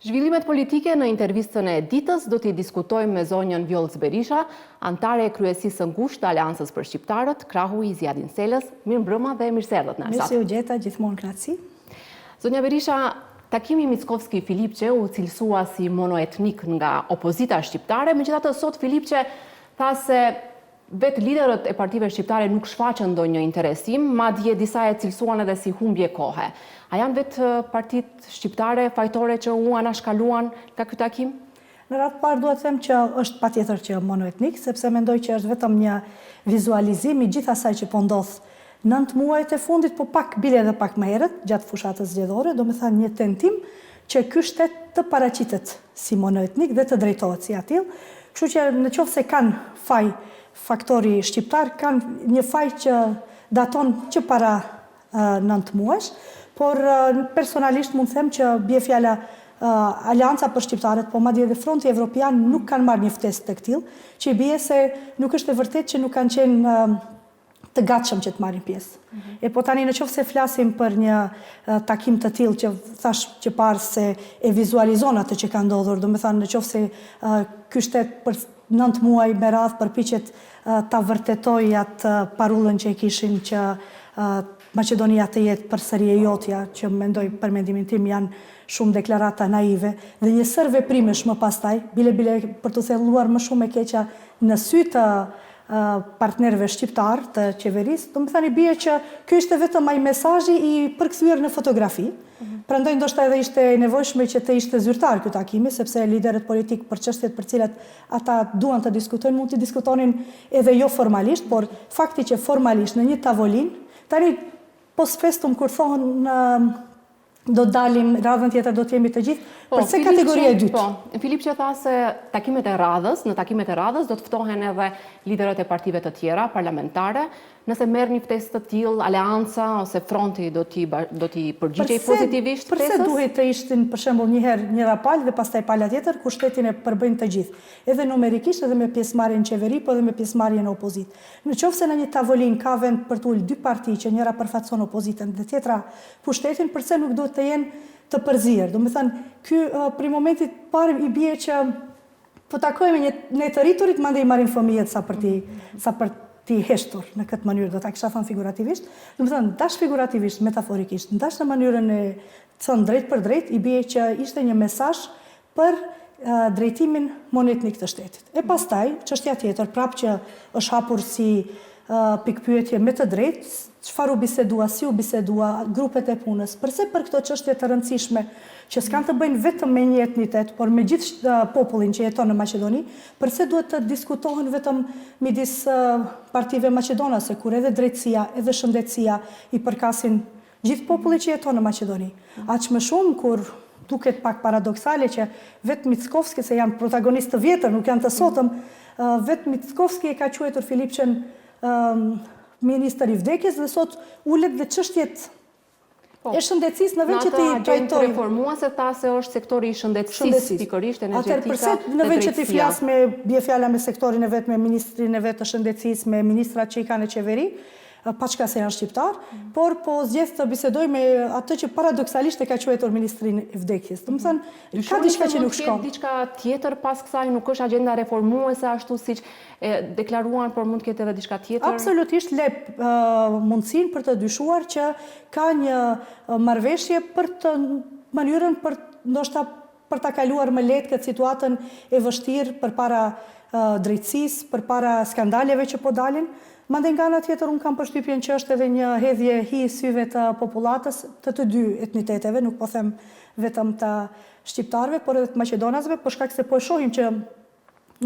Zhvillimet politike në intervistën e ditës do t'i diskutojmë me zonjën Vjollcë Berisha, antare e kryesisë së ngushtë të Aleancës për Shqiptarët, krahu i Zjadin Selës. Mirëmbrëma dhe mirëserdhët në Mirë se u gjeta, gjithmonë kënaqësi. Zonja Berisha, takimi Mickovski-Filipçe u cilësua si monoetnik nga opozita shqiptare, megjithatë sot Filipçe tha se vetë liderët e partive shqiptare nuk shfaqën ndonjë interesim, madje disa e cilësuan edhe si humbje kohe. A janë vetë partitë shqiptare fajtore që u anashkaluan nga ky takim? Në radhë parë duhet të them që është patjetër që monoetnik, sepse mendoj që është vetëm një vizualizim i gjithë asaj që po ndodh 9 muajt e fundit, po pak bile edhe pak më herët gjatë fushatës zgjedhore, domethënë një tentim që ky shtet të paraqitet si monoetnik dhe të drejtohet si atill. Kështu që nëse kanë faj faktori shqiptar, kanë një faj që daton që para 9 muajsh, por personalisht mund të them që bie fjala Aleanca për Shqiptarët, po madje edhe Fronti Evropian nuk kanë marrë një ftesë të tillë, që i bie se nuk është e vërtetë që nuk kanë qenë të gatshëm që të marrin pjesë. E po tani nëse flasim për një takim të tillë që thash që parë se e vizualizon atë që ka ndodhur, domethënë nëse ky shtet për 9 muaj me radhë përpiqet ta vërtetojë atë parullën që e kishin që Maqedonia të jetë përsëri e jotja, që mendoj për mendimin tim janë shumë deklarata naive, dhe një sër veprimesh më pastaj, bile për të thelluar më shumë e keqja në sy të partnerëve shqiptar të qeverisë, domethënë bie që ky ishte vetëm ai mesazhi i përkthyer në fotografi. Prandaj ndoshta edhe ishte e nevojshme që të ishte zyrtar ky takimi, sepse liderët politik për çështjet për cilat ata duan të diskutojnë mund të diskutonin edhe jo formalisht, por fakti që formalisht në një tavolinë, tani post festum kur thonë do dalim radhën tjetër do të jemi të gjithë, përse kategoria e dytë? Po, Filipçe tha se në takimet e radhës do të ftohen edhe liderët e partive të tjera parlamentare. Nëse merr një ftesë të tillë, Aleanca ose Fronti do t'i përgjigjej pozitivisht ftesës? Përse duhet të ishtin për shembull një herë njëra palë dhe pastaj pala tjetër, kur shtetin e përbëjnë të gjithë, edhe numerikisht edhe me pjesëmarrjen në qeveri, po edhe me pjesëmarrjen në opozitë. Nëse në një tavolinë ka vend për të ulë dy parti që njëra përfaqëson opozitën dhe tjetra pushtetin, përse nuk duhet të jenë të përzier? Domethënë, ky për momentin parë i bie që po takojmë ne të rriturit, mandej marrin fëmijët sa për ti heshtur në këtë mënyrë, do ta kisha thënë figurativisht. Domethënë, dash figurativisht, metaforikisht, ndash në mënyrën e thënë drejt për drejt, i bie që ishte një mesazh për drejtimin monoetnik të shtetit. E pastaj, çështja tjetër, prapë që është hapur si pikpyetje me të drejtë, çfarë u bisedua, si u bisedua, grupet e punës, përse për këto çështje të rëndësishme që s'kan të bëjnë vetëm me një etnitet, por me gjithë popullin që jeton në Maqedoni, përse duhet të diskutohen vetëm midis partive maqedonase, kur edhe drejtësia, edhe shëndetësia i përkasin gjithë popullit që jeton në Maqedoni. Aq më shumë kur duket pak paradoksale që vetë Mickovski, se janë protagonistë të vjetër, nuk janë të sotëm, vetë Mickovski e ka quajtur Filipçen ministër i vdekjes dhe sot ulet dhe çështjet e shëndetësisë në vend që ti trajtojë. Reformuese tha se është sektori i shëndetësisë, pikërisht energjetika. Atëherë përse në vend që ti flas me bie fjala me sektorin e vet, me ministrin e vet të shëndetësisë, me ministrat që i kanë në qeveri, pa çka se janë shqiptar, por po zgjedh të bisedoj me atë që paradoksalisht e ka quajtur ministrin e vdekjes. Domethënë, ka diçka që nuk shkon. Diçka tjetër pas kësaj, nuk është agenda reformuese ashtu siç e deklaruan, por mund të ketë edhe diçka tjetër. Absolutisht le mundësinë për të dyshuar që ka një marrëveshje për të mënyrën për ndoshta për ta kaluar më lehtë këtë situatën e vështirë përpara drejtësisë, përpara skandaleve që po dalin. Mandej nga ana tjetër unë kam përshtypjen që është edhe një hedhje hi syve të popullatës të dy etniteteve, nuk po them vetëm të shqiptarëve, por edhe të maqedonasve, për shkak se po e shohim që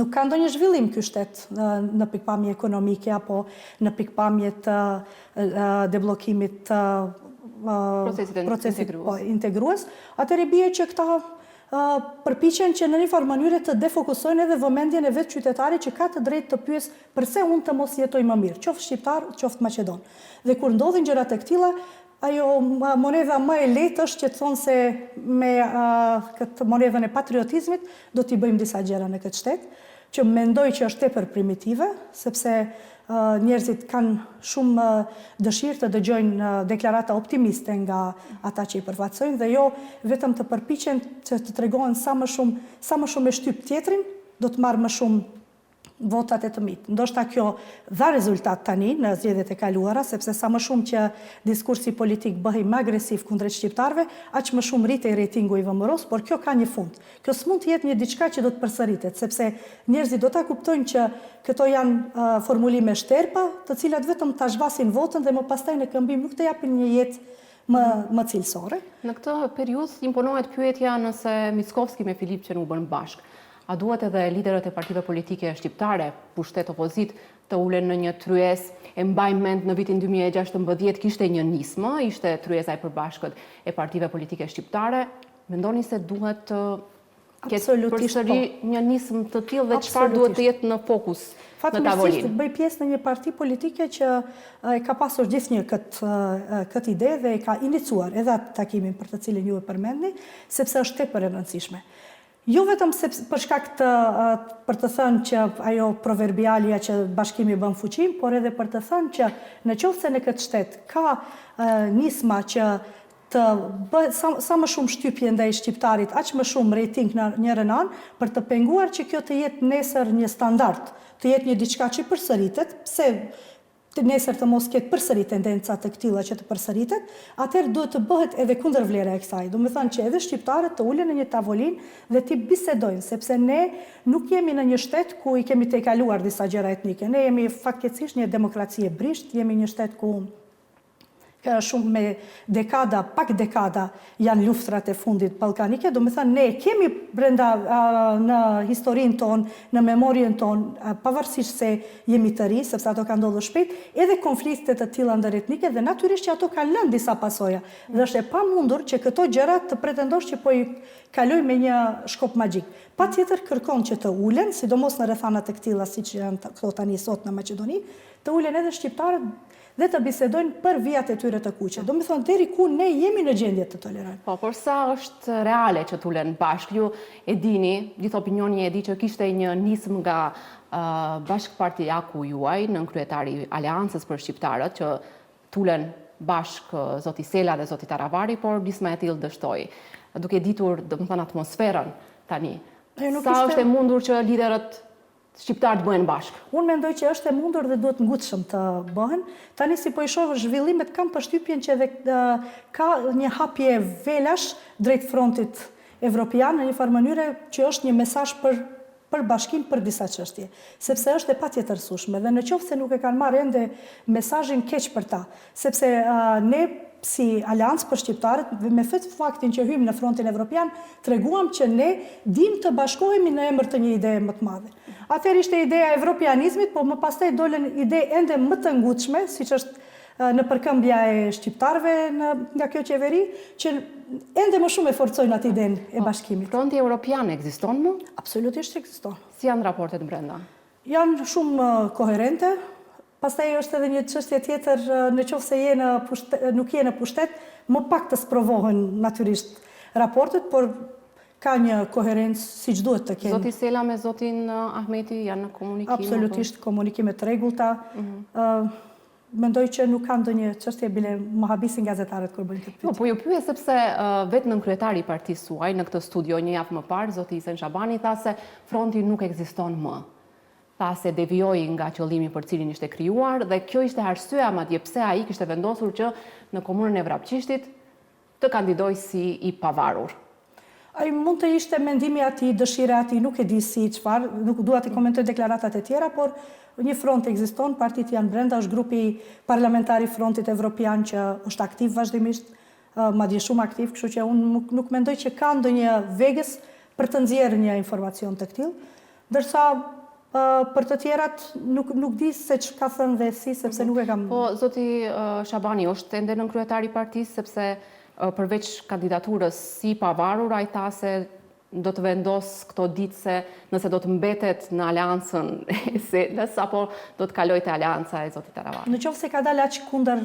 nuk ka ndonjë zhvillim ky shtet në pikpamje ekonomike apo në pikpamje të deblokimit të procesit integrues. Atëherë bie që këta përpiqen që në një farë mënyrë të defokusojnë edhe vëmendjen e vetë qytetarit që ka të drejtë të pyes përse unë të mos jetoj më mirë, qoftë shqiptar, qoftë maqedon. Dhe kur ndodhin gjërat e këtilla, ajo monedha më e lehtë është që të thonë se me këtë monedhën e patriotizmit do t'i bëjmë disa gjëra në këtë shtet, që mendoj që është tepër primitive, sepse njerëzit kanë shumë dëshirë të dëgjojnë deklarata optimiste nga ata që i përfaqësojnë dhe jo vetëm të përpiqen që të tregojnë sa më shumë e shtyp tjetrin, do të marrë më shumë votat e të mitë. Ndoshta kjo dha rezultat tani në zgjedhjet e kaluara, sepse sa më shumë që diskursi politik bëhej më agresiv kundrejt shqiptarëve, aq më shumë rritej rejtingu i VMRO-s, por kjo ka një fund. Kjo s'mund të jetë një diçka që do të përsëritet, sepse njerëzit do ta kuptojnë që këto janë formulime shterpa, të cilat vetëm ta zhvasin votën dhe më pastaj në këmbim nuk të japin një jetë më cilësore. Në këtë periudhë imponohet pyetja nëse Mickovski me Filipçe nuk bën bashkë. A duhet edhe liderët e partive politike shqiptare, pushtet opozit, të ulen në një tryes, e mbaj mend në vitin 2016 kishte një nismë, ishte tryesa e përbashkët e partive politike shqiptare. Mendoni se duhet të ketë përsëri një nismë të tillë dhe çfarë duhet të jetë në fokus në tavolinë? Fatmirësisht bëj pjesë në një parti politike që e ka pasur gjithnjë këtë ide dhe e ka inicuar edhe atë takimin për të cilin ju e përmendni, sepse është tepër e rëndësishme. Jo vetëm për shkak për të thënë që ajo proverbialia që bashkimi bën fuqim, por edhe për të thënë që në qoftë se në këtë shtet ka nisma që të bëhet sa më shumë shtypje ndaj shqiptarit, aq më shumë rejting në njërin anë, për të penguar që kjo të jetë nesër një standard, të jetë një diçka që përsëritet, pse nesër të mos ketë përsëri tendenca të këtilla që të përsëritet, atëherë duhet të bëhet edhe kundërvlera e kësaj. Do të thënë që edhe shqiptarët të ulen në një tavolinë dhe të bisedojnë, sepse ne nuk jemi në një shtet ku i kemi tejkaluar disa gjëra etnike. Ne jemi fatkeqësisht një demokraci e brisht, jemi një shtet ku shumë me dekada, pak dekada janë luftrat e fundit ballkanike, do të thënë ne kemi brenda në historinë tonë, në memorien tonë, pavarësisht se jemi të ri, sepse ato kanë ndodhur shpejt, edhe konflikte të tilla ndëretnike dhe natyrisht që ato kanë lënë disa pasoja. Dhe është e pamundur që këto gjëra të pretendosh që po i kaloj me një shkop magjik. Patjetër kërkon që të ulen, sidomos në rrethana të këtilla siç janë këto tani sot në Maqedoni, të ulen edhe shqiptarët dhe të bisedojnë për vijat e tyre të kuqe. Do të thonë deri ku ne jemi në gjendje të tolerojmë. Po, por sa është reale që tulen bashkë? Ju e dini, gjithë opinioni e di që kishte një nismë nga bashkëpartijaku juaj, nënkryetari i Aleancës për shqiptarët, që tulen bashkë zoti Sela dhe zoti Taravari, por nisma e tillë dështoi. Duke ditur, do të thënë, atmosferën tani. Sa është e mundur që liderët shqiptarët bëhen bashkë? Unë mendoj që është e mundur dhe duhet ngutshëm të bëhen. Tani si po i shoh zhvillimet kam përshtypjen që edhe ka një hapje velash drejt frontit evropian në një farë mënyre që është një mesazh për bashkim për disa çështje, sepse është e patjetërsueshme dhe në qoftë se nuk e kanë marrë ende mesazhin keq për ta, sepse ne si Aleancë për shqiptarët, me faktin që hymë në frontin evropian, treguam që ne dim të bashkohemi në emër të një ideje më të madhe. Atëherë ishte ideja e evropianizmit, po më pastaj dolën ide ende më të ngutshme, siç është në përkëmbja e shqiptarëve nga kjo qeveri, që ende më shumë e forcojnë atë idenë e bashkimit. Fronti evropian ekziston më? Absolutisht ekziston. Si janë raportet brenda? Janë shumë koherente. Pastaj është edhe një çështje tjetër, në qoftë se nuk je në pushtet, më pak të sprovohen natyrisht raportet, por ka një koherencë siç duhet të kenë. Zoti Sela me zotin Ahmeti janë në komunikim? Absolutisht, komunikime të rregullta. Mendoj që nuk ka ndonjë çështje bile më habisin gazetarët kur bëjnë këtë pyetje. Po ju pyes sepse vetë nënkryetari i partisë suaj në këtë studio një javë më parë, zoti Isen Shabani tha se fronti nuk ekziston më. Tha se devijoi nga qëllimi për cilin ishte krijuar dhe kjo ishte arsyeja madje pse ai kishte vendosur që në komunën e Vrapçishtit të kandidojë si i pavarur. Ai mund të ishte mendimi ati, dëshira ati, nuk e di si çfarë, nuk dua të komentoj deklaratat e tjera, por një front ekziston, partitë janë brenda, është grupi parlamentar i Frontit Evropian që është aktiv vazhdimisht, madje shumë aktiv, kështu që unë nuk mendoj që ka ndonjë vegës për të nxjerrë një informacion të tillë, ndërsa për të tjerat nuk di se që ka thënë dhe si, sepse nuk e kam... Po, zoti Shabani është ende nënkryetari i partisë, sepse përveç kandidaturës si pavarur, ai tha se do të vendos këto ditë se nëse do të mbetet në aleancën e Selës apo do të kaloj te aleanca e zotit Taravari? Në qoftë se ka dalë aq kundër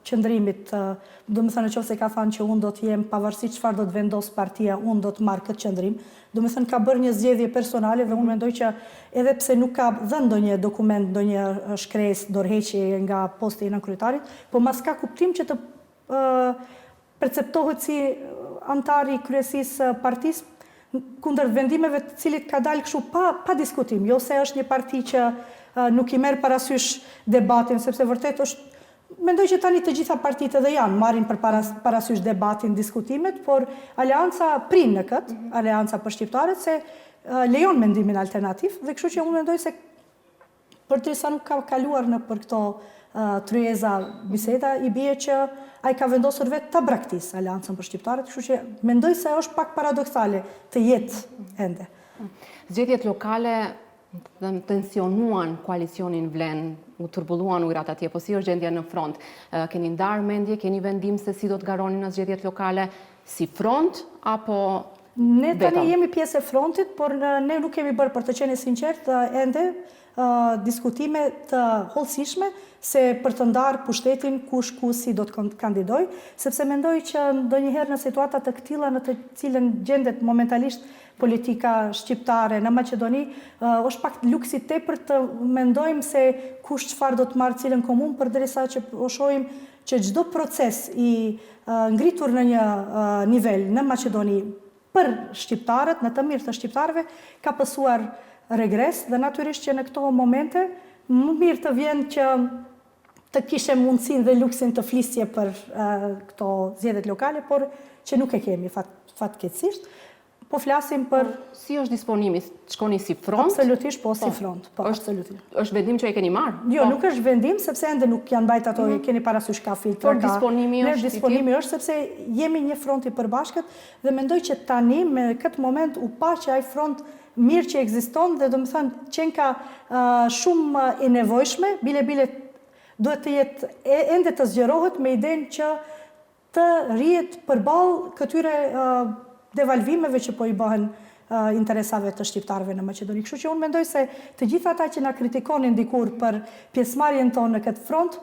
qëndrimit, do të thënë në qoftë se ka thënë që unë do të jem pavarësisht çfarë do të vendos partia, unë do të marr këtë qëndrim, do të thënë ka bërë një zgjedhje personale dhe unë mendoj që edhe pse nuk ka dhënë ndonjë dokument, ndonjë shkresë, dorëheqje nga posti i kryetarit, po mas ka kuptim që të perceptohet si antar i kryesisë partisë kundër vendimeve të cilit ka dalë kështu pa diskutim, jo se është një parti që nuk i merr parasysh debatin, sepse vërtet është, mendoj që tani të gjitha partitë edhe janë, marrin për parasysh debatin, diskutimet, por Aleanca prin në këtë, Aleanca për shqiptarët, se lejon mendimin alternativ, dhe kështu që unë mendoj se përderisa nuk ka kaluar në për këto tryeza biseda, i bie që ai ka vendosur vetë ta braktisë Aleancën për shqiptarët, kështu që mendoj se është pak paradoksale të jetë ende. Zgjedhjet lokale tensionuan koalicionin Vlen, u turbulluan ujrat atje, po si është gjendja në front? Keni ndarë mendje, keni vendim se si do të garoni në zgjedhjet lokale, si front apo Ne tani vetëm? jemi pjesë e frontit, por ne nuk kemi bërë, për të qenë sinqert, ende diskutime të hollësishme se për të ndarë pushtetin kush ku si do të kandidoj, sepse mendoj që ndonjëherë në situata të këtilla në të cilën gjendet momentalisht politika shqiptare në Maqedoni, është pak luksi tepër të mendojmë se kush çfarë do të marrë cilën komun, përderisa që shohim që çdo proces i ngritur në një nivel në Maqedoni për shqiptarët, në të mirë të shqiptarëve, ka pësuar regres dhe natyrisht që në këto momente më mirë të vjen që të kishe mundësin dhe luksin të flisje për këto zgjedhjet lokale, por që nuk e kemi fatkeqësisht. Po flasim për... Si është disponimi? Shkoni si front? Absolutisht, po si front. Po, absolutisht. Është vendim që e keni marrë? Jo, nuk është vendim, sepse ende nuk janë bajt ato, keni parasysh ka filtra. Por disponimi është? Disponimi është, sepse jemi një front i përbashkët dhe mendoj që tani, me këtë moment, u pa që ai front mirë që ekziston dhe do më thënë qenë ka shumë e nevojshme, bile duhet të jetë ende të zgjerohet me idenë që të rrihet përballë këtyre devalvimeve që po i bëhen interesave të shqiptarëve në Maqedoni. Kështu që unë mendoj se të gjithë ata që na kritikonin dikur për pjesëmarrjen tonë në këtë front,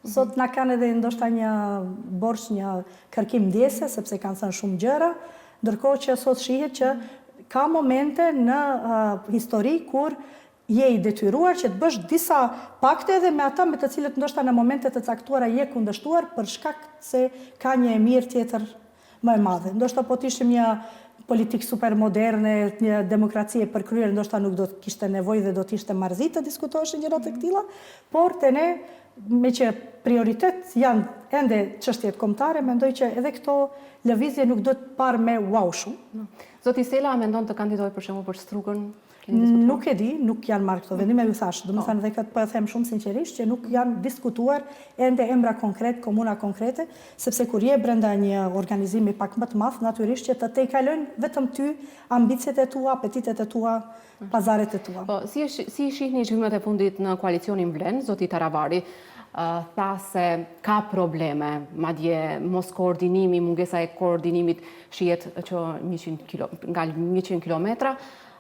sot na kanë edhe ndoshta një borxh, një kërkim ndjese, sepse kanë thënë shumë gjëra, ndërkohë që sot shihet që ka momente në histori kur je i detyruar që të bësh disa pakte edhe me ata me të cilët ndoshta në momente të caktuara je kundërshtuar për shkak se ka një e mirë tjetër më e madhe. Ndoshta po të ishim një politikë super moderne, një demokraci e përkryer, ndoshta nuk do të kishte nevojë dhe do të ishte marrëzi të diskutoheshin gjëra të këtilla, por te ne, me që prioritet janë ende çështjet kombëtare, mendoj që edhe këto lëvizje nuk do të parë me wow shumë. Zoti Sela mendon të kandidojë për shembull për Strugën? Nuk e di, nuk janë marrë këto vendime, ju thash, do të thënë dhe këtë po e them shumë sinqerisht që nuk janë diskutuar ende emra konkret, komuna konkrete, sepse kur je brenda një organizimi pak më të madh, natyrisht që të te i kalojnë vetëm ty ambicet e tua, apetitet e tua, pazaret e tua. Po, si shihni zhvillimet e fundit në koalicionin Vlen, zoti Taravari, tha se ka probleme, madje mos koordinimi, mungesa e koordinimit shihet që nga 100 kilometra,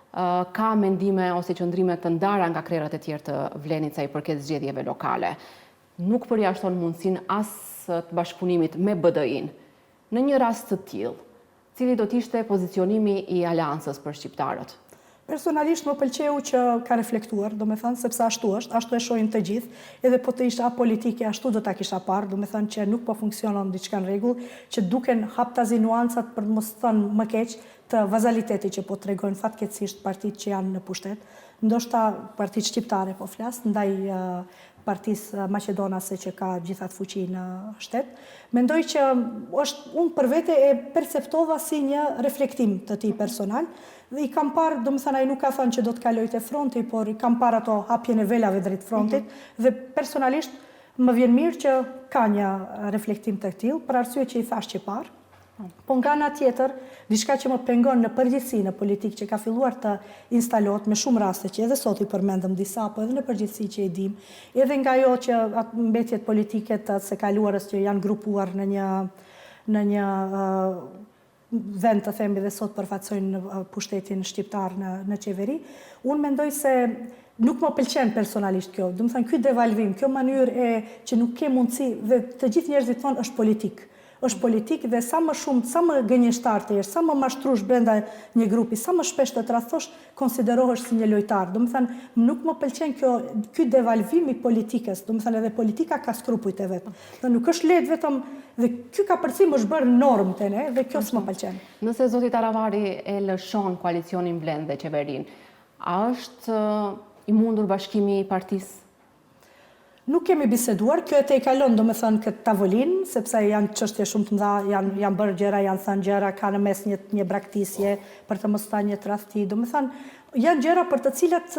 ka mendime ose qëndrime të ndara nga krerët e tjerë të Vlenit sa i përket zgjedhjeve lokale. Nuk përjashton mundësinë as të bashkëpunimit me BDI-n. Në një rast të tillë, cili do të ishte pozicionimi i aleancës për shqiptarët? Personalisht më pëlqeu që ka reflektuar, do me thënë, sepse ashtu është, ashtu e shohin të gjithë, edhe po të isha politike, ashtu do ta kisha parë, do me thënë që nuk po funksionon diçka në rregull, që duken haptazi nuancat për mos thënë më keq të vazaliteti që po tregojnë fatkeqësisht partitë që janë në pushtet, ndoshta partitë shqiptare po flas, ndaj partisë maqedonase që ka gjithatë fuqi në shtet. Mendoj që unë për vete e perceptova si një reflektim të tij personal, dhe i kam parë, do më thënë, ai nuk ka thënë që do të kaloj te fronti, por i kam parë ato hapjen e velave drejt frontit, dhe personalisht më vjen mirë që ka një reflektim të tillë, për arsye që i thash që parë. Po nga ana tjetër, diçka që më pengon në përgjithësi në politikë që ka filluar të instalohet me shumë raste që edhe sot i përmendëm disa, po edhe në përgjithësi që i dim, edhe nga ajo që mbetjet politike të së kaluarës që janë grupuar në një vend të themi dhe sot përfaqësojnë pushtetin shqiptar në qeveri, unë mendoj se nuk më pëlqen personalisht kjo. Do të thënë, ky devalvim, kjo mënyrë që nuk ke mundësi, dhe të gjithë njerëzit thonë është politik. Është politik dhe sa më shumë, sa më gënjeshtar të jesh, sa më mashtrush brenda një grupi, sa më shpesh të tradhtosh, konsiderohesh si një lojtar. Do të thënë, nuk më pëlqen ky devalvim i politikës. Do të thënë, edhe politika ka skrupujt e vet. Do nuk është lehtë vetëm dhe ky kapërcim është bërë normë te ne dhe kjo s'më pëlqen. Nëse zoti Taravari e lëshon koalicionin Blend dhe qeverinë, a është i mundur bashkimi i partisë? Nuk kemi biseduar, kjo e te i kalon, do me thënë, këtë tavolinë, sepse janë çështje shumë të mëdha, janë bërë gjëra, janë thënë gjëra, ka në mes një braktisje për të mos thënë një tradhti, do me thënë, janë gjëra për të cilat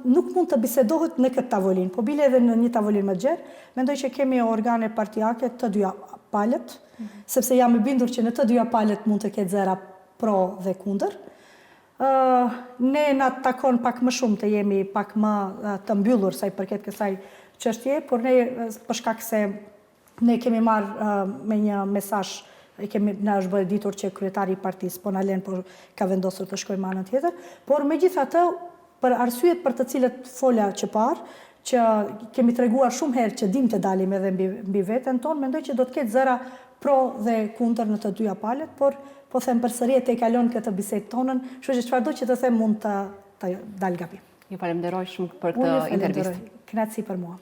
nuk mund të bisedohet në këtë tavolinë, po bile edhe në një tavolinë më gjerë, mendoj që kemi organe partijake të dyja palët, sepse jam e bindur që në të dyja palët mund të ketë zëra pro dhe kundër. Ne na takon pak më shumë të jemi pak më të mbyllur sa i përket kësaj çështje, por ne për shkak se ne kemi marrë me një mesazh, na është bërë ditur që kryetari i partisë po na lën, por ka vendosur të shkojmë anën tjetër, por megjithatë për arsyet për të cilët fola që parë, që kemi treguar shumë herë që dim të dalim edhe mbi veten tonë, mendoj që do të ketë zëra pro dhe kundër në të dyja palët, por po them përsëri e te kalon këtë bisedë tonën, kështu që çfarëdo që të them mund të dal gabi. Ju falenderoj shumë për këtë intervistë. Kënaqësi për mua.